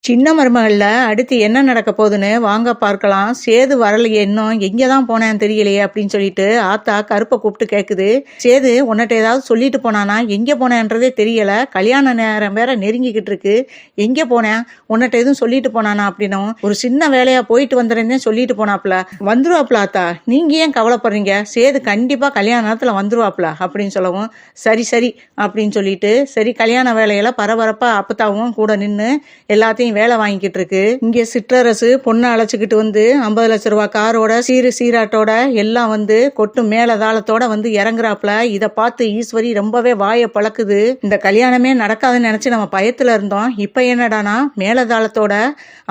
சின்ன மருமகள்ல அடுத்து என்ன நடக்க போகுதுன்னு வாங்க பார்க்கலாம். சேது வரலையே இன்னும், எங்கே தான் போனேன்னு தெரியலையே அப்படின்னு சொல்லிட்டு ஆத்தா கருப்பை கூப்பிட்டு கேட்குது. சேது உன்னிட்ட ஏதாவது சொல்லிட்டு போனானா? எங்கே போனேன்றதே தெரியல, கல்யாண நேரம் வேற நெருங்கிக்கிட்டு இருக்கு, எங்கே போனேன், உன்னிட்ட எதுவும் சொல்லிட்டு போனானா அப்படின்னும், ஒரு சின்ன வேலையா போயிட்டு வந்துடுறேன்னு சொல்லிட்டு போனாப்ல. வந்துருவாப்ல ஆத்தா, நீங்க ஏன் கவலைப்படுறீங்க, சேது கண்டிப்பா கல்யாண நேரத்துல வந்துருவாப்ல அப்படின்னு சொல்லவும், சரி சரி அப்படின்னு சொல்லிட்டு சரி கல்யாண வேலையில பரபரப்பா அப்பத்தாவும் கூட நின்று எல்லாத்தையும் வேலை வாங்கிக்கிட்டு இருக்கு. இங்க சிற்றரசு பொண்ணை அழைச்சிக்கிட்டு வந்து 50 லட்ச ரூபாய் காரோட சீராட்டோட எல்லாம் வந்து கொட்டு மேலதாளத்தோட வந்து இறங்குறாப்ல. இதை பார்த்து ஈஸ்வரி ரொம்பவே வாயை பழக்குது. இந்த கல்யாணமே நடக்காதுன்னு நினைச்சு நம்ம பயத்துல இருந்தோம், இப்ப என்னடானா மேலதாளத்தோட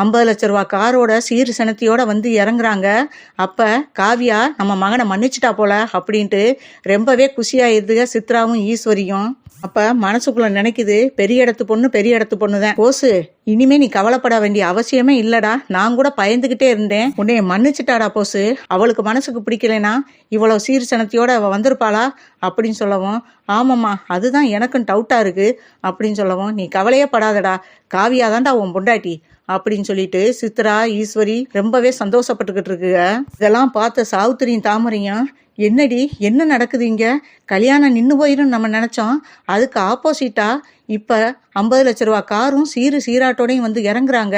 50 லட்ச ரூபாய் காரோட சனத்தியோட வந்து இறங்குறாங்க. அப்ப காவியா நம்ம மகனை மன்னிச்சிட்டா போல அப்படின்ட்டு ரொம்பவே குஷியாயிருதுக சித்ராவும் ஈஸ்வரியும். அப்ப மனசுக்குள்ள நினைக்குது, பெரிய இடத்து பொண்ணு தான் போசு, இனிமே நீ கவலைப்பட வேண்டிய அவசியமே இல்லடா, நான் கூட பயந்துகிட்டே இருந்தேன், உன்னைய மன்னிச்சுட்டாடா போசு, அவளுக்கு மனசுக்கு பிடிக்கலைன்னா இவ்வளவு சனத்தியோட அவ வந்திருப்பாளா அப்படின்னு சொல்லவும், ஆமாம்மா அதுதான் எனக்கும் டவுட்டா இருக்கு அப்படின்னு சொல்லவும், நீ கவலையே படாதடா, காவியா தான்டா உன் பொண்டாட்டி அப்படின்னு சொல்லிட்டு சித்ரா ஈஸ்வரி ரொம்பவே சந்தோஷப்பட்டுக்கிட்டு இருக்குங்க. இதெல்லாம் பார்த்த சாவித்திரியும் தாமரையும், என்னடி என்ன நடக்குது இங்க, கல்யாணம் நின்று போயிரும் நம்ம நினைச்சோம், அதுக்கு ஆப்போசிட்டா இப்ப 50 லட்ச ரூபா காரும் சீராட்டோடையும் வந்து இறங்குறாங்க,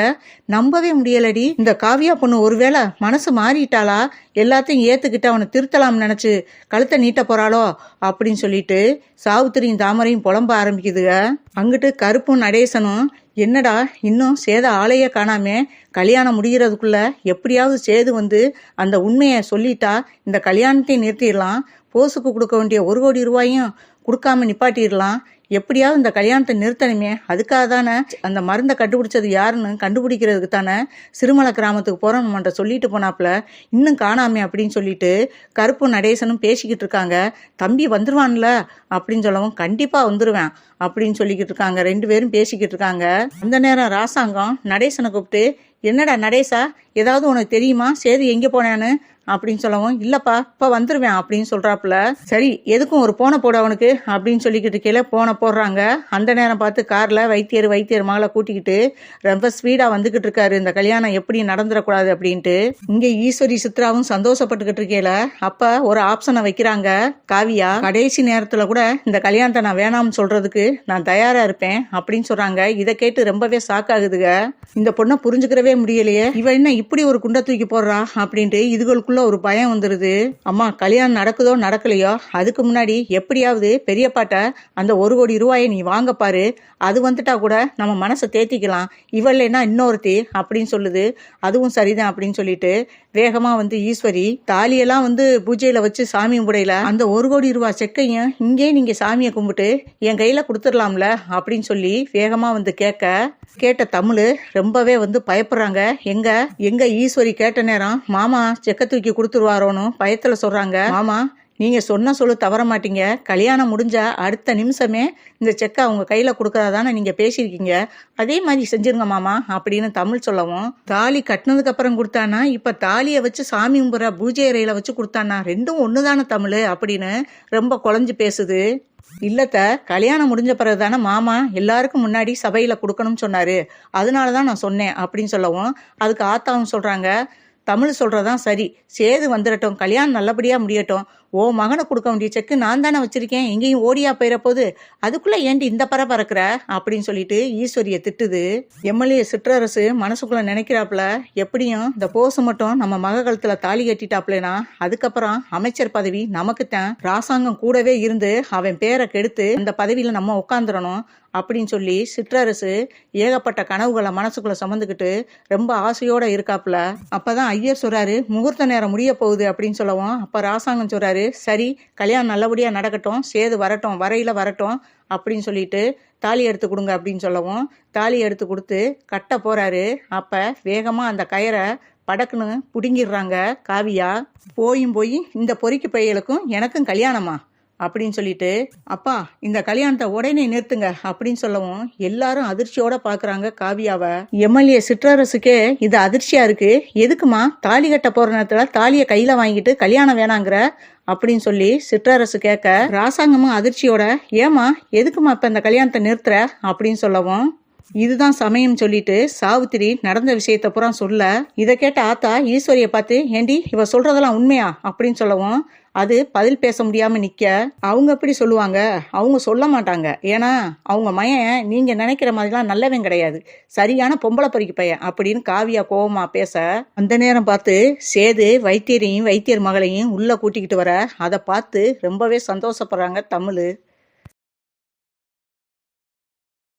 நம்பவே முடியலடி. இந்த காவியா பொண்ணு ஒருவேளை மனசு மாறிட்டாளா, எல்லாத்தையும் ஏத்துக்கிட்டு அவனை திருத்தலாம் நினைச்சு கழுத்தை நீட்ட போறாளோ அப்படின்னு சொல்லிட்டு சாவித்திரியும் தாமரையும் புலம்ப ஆரம்பிக்குதுங்க. அங்கிட்டு கருப்பும் நடேசனும், என்னடா இன்னும் சேத ஆளையே காணாமே, கல்யாணம் முடிகிறதுக்குள்ள எப்படியாவது சேது வந்து அந்த உண்மையை சொல்லிட்டா இந்த கல்யாணத்தையும் நிறுத்திடலாம், போஸுக்கு கொடுக்க வேண்டிய 1 கோடி ரூபாயும் கொடுக்காம நிப்பாட்டிடலாம், எப்படியாவது இந்த கல்யாணத்தை நிறுத்தணுமே, அதுக்காக தானே அந்த மருந்தை கண்டுபிடிச்சது யாருன்னு கண்டுபிடிக்கிறதுக்கு தானே சிறுமலை கிராமத்துக்கு போகிறோம் நம்மகிட்ட சொல்லிட்டு போனாப்புல, இன்னும் காணாமே அப்படின்னு சொல்லிட்டு கருப்பும் நடேசனும் பேசிக்கிட்டு இருக்காங்க. தம்பி வந்துருவான்ல அப்படின்னு சொல்லவும், கண்டிப்பாக வந்துருவேன் அப்படின்னு சொல்லிக்கிட்டு இருக்காங்க. 2 பேரும் பேசிக்கிட்டு இருக்காங்க. அந்த நேரம் ராசாங்கம் நடேசனை கூப்பிட்டு, என்னடா நடேசா, ஏதாவது உனக்கு தெரியுமா சேது எங்கே போனான்னு அப்படின்னு சொல்லவும், இல்லப்பா இப்ப வந்துருவேன் அப்படின்னு சொல்றாப்புல. சரி எதுக்கும் ஒரு போனை போட அவனுக்கு அப்படின்னு சொல்லிக்கிட்டு கீழே போனை போடுறாங்க. அந்த நேரம் பார்த்து கார்ல வைத்தியர் மகளை கூட்டிக்கிட்டு ரொம்ப ஸ்பீடா வந்துகிட்டு இருக்காரு, இந்த கல்யாணம் எப்படி நடந்துடக்கூடாது அப்படின்ட்டு. இங்க ஈஸ்வரி சித்ராவும் சந்தோஷப்பட்டுக்கிட்டு இருக்கேல, அப்ப ஒரு ஆப்ஷனை வைக்கிறாங்க காவியா, கடைசி நேரத்துல கூட இந்த கல்யாணத்தை நான் வேணாம்னு சொல்றதுக்கு நான் தயாரா இருப்பேன் அப்படின்னு சொல்றாங்க. இதை கேட்டு ரொம்பவே ஷாக்காகுதுங்க. இந்த பொண்ணை புரிஞ்சுக்கிறவே முடியலையே, இவ என்ன இப்படி ஒரு குண்டை தூக்கி போடுறா அப்படின்ட்டு இதுகளுக்குள்ள ஒரு பயம் வந்துருது. அம்மா கல்யாணம் நடக்குதோ நடக்கலையோ, அதுக்கு முன்னாடி எப்படியாவது பெரியப்பாட்ட அந்த 1 கோடி ரூபாயை நீ வாங்க பாரு, அது வந்துட்டா கூட நம்ம மனசை தேத்திக்கலாம், இவள்னா இன்னொருத்தி அப்படின்னு சொல்லுது. அதுவும் சரிதான் அப்படின்னு சொல்லிட்டு வேகமா வந்து ஈஸ்வரி தாலியெல்லாம் வந்து பூஜையில வச்சு சாமி கும்பிடையில அந்த 1 கோடி ரூபாய் செக்கையும் இங்கே நீங்க சாமியை கும்பிட்டு என் கையில கொடுத்துடலாம்ல அப்படின்னு சொல்லி வேகமா வந்து கேட்ட தமிழ் ரொம்பவே வந்து பயப்படுறாங்க. எங்க ஈஸ்வரி கேட்ட நேரம் மாமா செக்க தூக்கி கொடுத்துருவாரோன்னு பயத்துல சொல்றாங்க. மாமா நீங்க சொன்ன சொல்லு தவற மாட்டீங்க, கல்யாணம் முடிஞ்சா அடுத்த நிமிஷமே இந்த செக்கை அவங்க கையில கொடுக்கறதானே நீங்க பேசியிருக்கீங்க, அதே மாதிரி செஞ்சிருங்க மாமா அப்படின்னு தமிழ் சொல்லவும், தாலி கட்டினதுக்கு அப்புறம் கொடுத்தானா இப்ப தாலியை வச்சு சாமி கும்புற பூஜை அறையில வச்சு கொடுத்தானா, ரெண்டும் ஒண்ணுதானே தமிழ் அப்படின்னு ரொம்ப குழஞ்சு பேசுது. இல்லத்த கல்யாணம் முடிஞ்ச பிறகுதானே மாமா எல்லாருக்கும் முன்னாடி சபையில கொடுக்கணும்னு சொன்னாரு, அதனாலதான் நான் சொன்னேன் அப்படின்னு சொல்லவும், அதுக்கு ஆத்தாவும் சொல்றாங்க, தமிழ் சொல்றதான் சரி, சேது வந்துடட்டும், கல்யாணம் நல்லபடியா முடியட்டும், ஓ மகனை கொடுக்க வேண்டிய செக்கு நான் தானே வச்சிருக்கேன், எங்கேயும் ஓடியா போயிட போகுது, அதுக்குள்ள ஏண்டி இந்த பறக்கிற அப்படின்னு சொல்லிட்டு ஈஸ்வரிய திட்டுது. எம்எல்ஏ சிற்றரசு மனசுக்குள்ள நினைக்கிறாப்புல, எப்படியும் இந்த போசு மட்டும் நம்ம மக கழுத்துல தாலி கட்டிட்டாப்லனா அதுக்கப்புறம் அமைச்சர் பதவி நமக்குத்தான், ராசாங்கம் கூடவே இருந்து அவன் பேரை கெடுத்து அந்த பதவியில நம்ம உட்காந்துடணும் அப்படின்னு சொல்லி சிற்றரசு ஏகப்பட்ட கனவுகளை மனசுக்குள்ள சுமந்துக்கிட்டு ரொம்ப ஆசையோட இருக்காப்புல. அப்பதான் ஐயர் சொல்றாரு, முகூர்த்த நேரம் முடிய போகுது அப்படின்னு சொல்லவும், அப்ப ராசாங்கம் சொல்றாரு, சரி கல்யாணம் நல்லபடியா நடக்கட்டும், சேது வரட்டும், வரையில வரட்டும் அப்படின்னு சொல்லிட்டு தாலி எடுத்து கொடுங்க அப்படின்னு சொல்லவும், தாலி எடுத்து கொடுத்து கட்ட போறாரு. அப்ப வேகமா அந்த கயரை படக்குன்னு புடுங்கிடுறாங்க காவியா. போய் இந்த பொறிக்கு பையலுக்கும் எனக்கும் கல்யாணமா அப்படின்னு சொல்லிட்டு, அப்பா இந்த கல்யாணத்தை உடனே நிறுத்துங்க அப்படின்னு சொல்லவும் எல்லாரும் அதிர்ச்சியோட பாக்குறாங்க காவியாவை. எம்எல்ஏ சிற்றரசுக்கே இது அதிர்ச்சியா இருக்கு, எதுக்குமா தாலி கட்ட போற நேரத்துல தாலியை கையில வாங்கிட்டு கல்யாணம் வேணாங்கிற அப்படின்னு சொல்லி சிற்றரசு கேட்க, ராசாங்கமும் அதிர்ச்சியோட, ஏமா எதுக்குமா இப்ப இந்த கல்யாணத்தை நிறுத்துற அப்படின்னு சொல்லவும், இதுதான் சமயம் சொல்லிட்டு சாவித்திரி நடந்த விஷயத்த பூரா சொல்ல, இதை கேட்ட ஆத்தா ஈஸ்வரிய பார்த்து, ஏண்டி இவ சொல்றதெல்லாம் உண்மையா அப்படின்னு சொல்லவும், அது பதில் பேச முடியாம நிக்க, அவங்க எப்படி சொல்லுவாங்க, அவங்க சொல்ல மாட்டாங்க. ஏன்னா அவங்க மயன் நீங்க நினைக்கிற மாதிரிலாம் நல்லவன் கிடையாது, சரியான பொம்பளை பொறுக்கி பையன் அப்படின்னு காவியா கோவமா பேச, அந்த நேரம் பார்த்து சேது வைத்தியரையும் வைத்தியர் மகளையும் உள்ள கூட்டிக்கிட்டு வர, அதை பார்த்து ரொம்பவே சந்தோஷப்படுறாங்க தமிழ்.